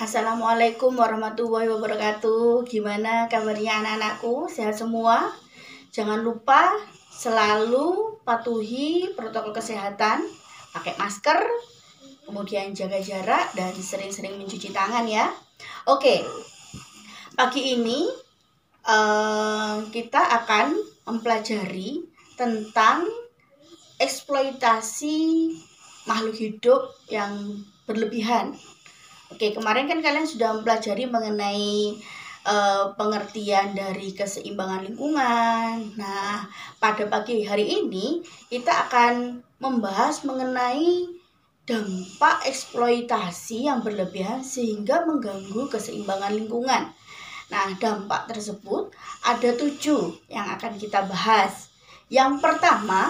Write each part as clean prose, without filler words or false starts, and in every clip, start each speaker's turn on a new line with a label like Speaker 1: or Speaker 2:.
Speaker 1: Assalamualaikum warahmatullahi wabarakatuh. Gimana kabarnya anak-anakku? Sehat semua? Jangan lupa selalu patuhi protokol kesehatan, pakai masker, kemudian jaga jarak dan sering-sering mencuci tangan ya. Oke, pagi ini kita akan mempelajari tentang eksploitasi makhluk hidup yang berlebihan. Oke, kemarin kan kalian sudah mempelajari mengenai pengertian dari keseimbangan lingkungan. Nah, pada pagi hari ini kita akan membahas mengenai dampak eksploitasi yang berlebihan sehingga mengganggu keseimbangan lingkungan. Nah, dampak tersebut ada 7 yang akan kita bahas. Yang pertama,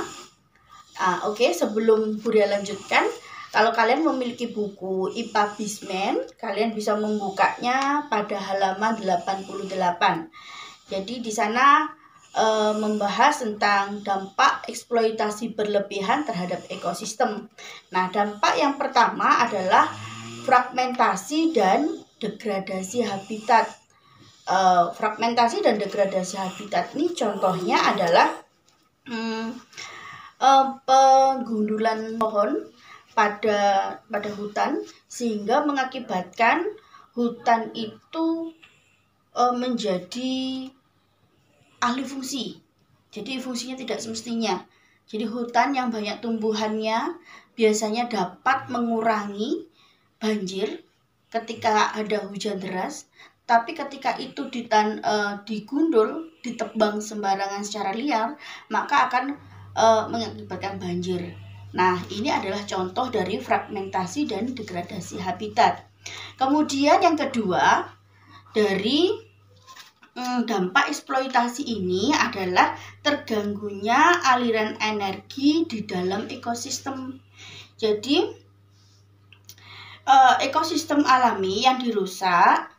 Speaker 1: sebelum Budia lanjutkan, kalau kalian memiliki buku IPA Bismen, kalian bisa membukanya pada halaman 88. Jadi di sana membahas tentang dampak eksploitasi berlebihan terhadap ekosistem. Nah, dampak yang pertama adalah fragmentasi dan degradasi habitat. Fragmentasi dan degradasi habitat ini contohnya adalah penggundulan pohon pada hutan sehingga mengakibatkan hutan itu menjadi alih fungsi. Jadi fungsinya tidak semestinya. Jadi hutan yang banyak tumbuhannya biasanya dapat mengurangi banjir ketika ada hujan deras, tapi ketika itu digundul, ditebang sembarangan secara liar, maka akan mengakibatkan banjir. Nah, ini adalah contoh dari fragmentasi dan degradasi habitat. Kemudian yang kedua, dari dampak eksploitasi ini adalah terganggunya aliran energi di dalam ekosistem. Jadi, ekosistem alami yang dirusak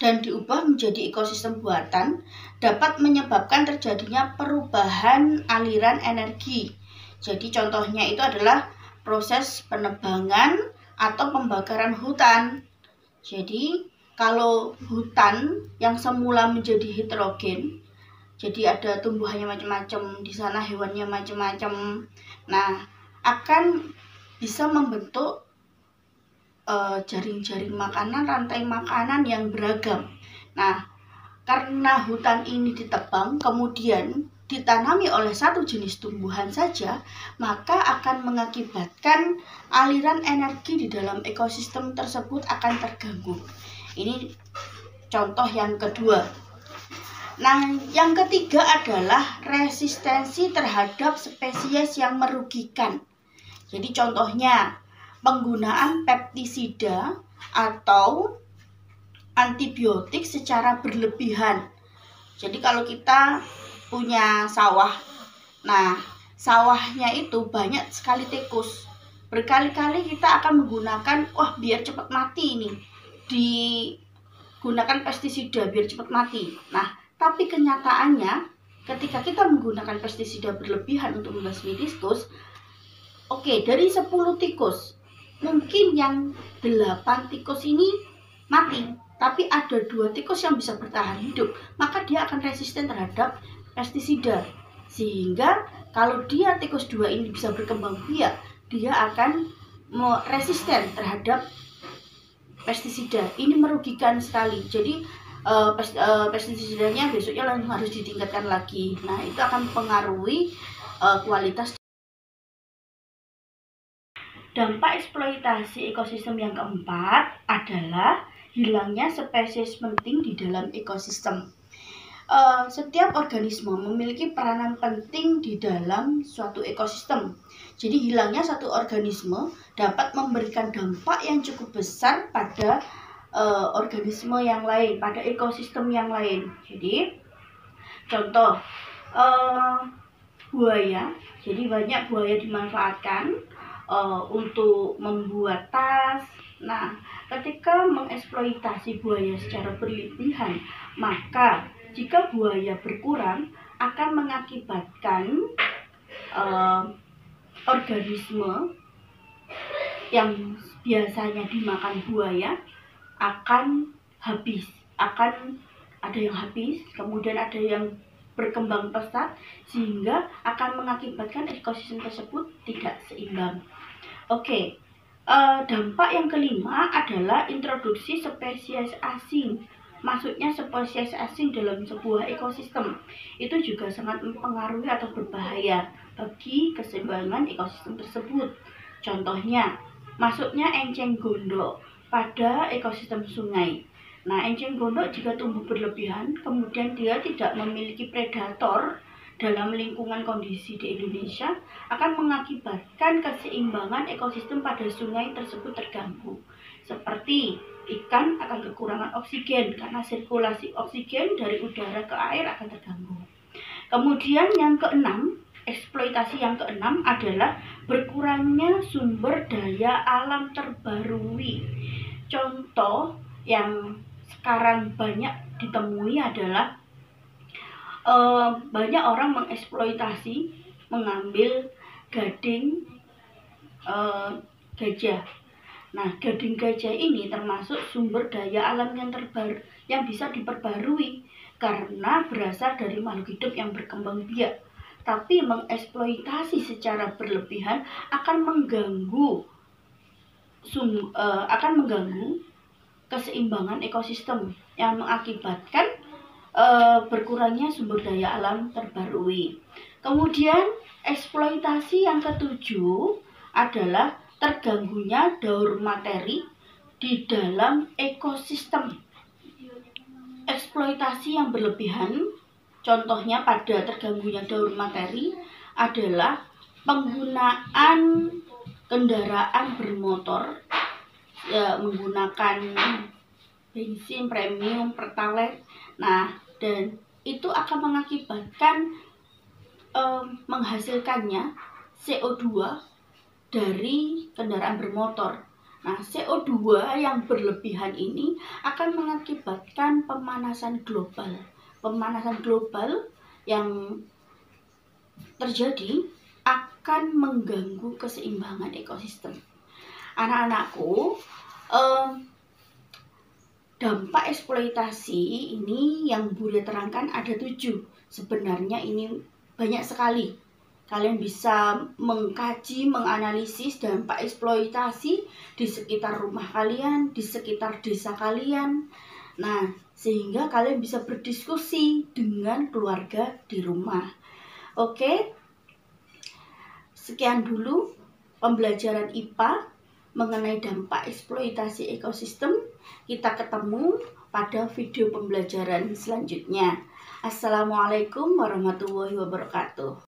Speaker 1: dan diubah menjadi ekosistem buatan dapat menyebabkan terjadinya perubahan aliran energi. Jadi contohnya itu adalah proses penebangan atau pembakaran hutan. Jadi kalau hutan yang semula menjadi heterogen, jadi ada tumbuhannya macam-macam, di sana hewannya macam-macam. Nah, akan bisa membentuk jaring-jaring makanan, rantai makanan yang beragam. Nah, karena hutan ini ditebang, kemudian ditanami oleh satu jenis tumbuhan saja, maka akan mengakibatkan aliran energi di dalam ekosistem tersebut akan terganggu. Ini contoh yang kedua. Nah, yang ketiga adalah resistensi terhadap spesies yang merugikan. Jadi contohnya penggunaan pestisida atau antibiotik secara berlebihan. Jadi kalau kita punya sawah, nah sawahnya itu banyak sekali tikus, berkali-kali kita akan menggunakan biar cepat mati ini, digunakan pestisida biar cepat mati. Nah, tapi kenyataannya ketika kita menggunakan pestisida berlebihan untuk membasmi tikus, dari 10 tikus mungkin yang 8 tikus ini mati, tapi ada 2 tikus yang bisa bertahan hidup, maka dia akan resisten terhadap pestisida. Sehingga kalau tikus 2 ini bisa berkembang biak, dia akan resisten terhadap pestisida. Ini merugikan sekali. Jadi pestisidanya besoknya langsung harus ditingkatkan lagi. Nah, itu akan mempengaruhi kualitas. Dampak eksploitasi ekosistem yang keempat adalah hilangnya spesies penting di dalam ekosistem. Setiap organisme memiliki peranan penting di dalam suatu ekosistem. Jadi hilangnya satu organisme dapat memberikan dampak yang cukup besar pada organisme yang lain, pada ekosistem yang lain. Jadi contoh buaya. Jadi banyak buaya dimanfaatkan untuk membuat tas. Nah, ketika mengeksploitasi buaya secara berlebihan, maka jika buaya berkurang akan mengakibatkan organisme yang biasanya dimakan buaya akan habis, akan ada yang habis, kemudian ada yang berkembang pesat, sehingga akan mengakibatkan ekosistem tersebut tidak seimbang. Oke, dampak yang kelima adalah introduksi spesies asing. Maksudnya spesies asing dalam sebuah ekosistem itu juga sangat mempengaruhi atau berbahaya bagi keseimbangan ekosistem tersebut. Contohnya, masuknya enceng gondok pada ekosistem sungai. Nah, enceng gondok jika tumbuh berlebihan, kemudian dia tidak memiliki predator dalam lingkungan kondisi di Indonesia, akan mengakibatkan keseimbangan ekosistem pada sungai tersebut terganggu. Seperti ikan akan kekurangan oksigen karena sirkulasi oksigen dari udara ke air akan terganggu. Kemudian yang keenam, eksploitasi yang keenam adalah berkurangnya sumber daya alam terbarui. Contoh yang sekarang banyak ditemui adalah banyak orang mengeksploitasi, mengambil gading gajah. Nah, gading gajah ini termasuk sumber daya alam yang bisa diperbarui karena berasal dari makhluk hidup yang berkembang biak. Tapi mengeksploitasi secara berlebihan akan mengganggu keseimbangan ekosistem yang mengakibatkan berkurangnya sumber daya alam terbarui. Kemudian eksploitasi yang ketujuh adalah terganggunya daur materi di dalam ekosistem. Eksploitasi yang berlebihan, contohnya pada terganggunya daur materi adalah penggunaan kendaraan bermotor, menggunakan bensin premium, pertalite. Nah, dan itu akan mengakibatkan menghasilkannya CO2 dari kendaraan bermotor. Nah, CO2 yang berlebihan ini akan mengakibatkan pemanasan global. Pemanasan global yang terjadi akan mengganggu keseimbangan ekosistem. Anak-anakku, dampak eksploitasi ini yang Bunda terangkan ada 7. Sebenarnya ini banyak sekali. Kalian bisa mengkaji, menganalisis dampak eksploitasi di sekitar rumah kalian, di sekitar desa kalian. Nah, sehingga kalian bisa berdiskusi dengan keluarga di rumah. Oke, sekian dulu pembelajaran IPA mengenai dampak eksploitasi ekosistem. Kita ketemu pada video pembelajaran selanjutnya. Assalamualaikum warahmatullahi wabarakatuh.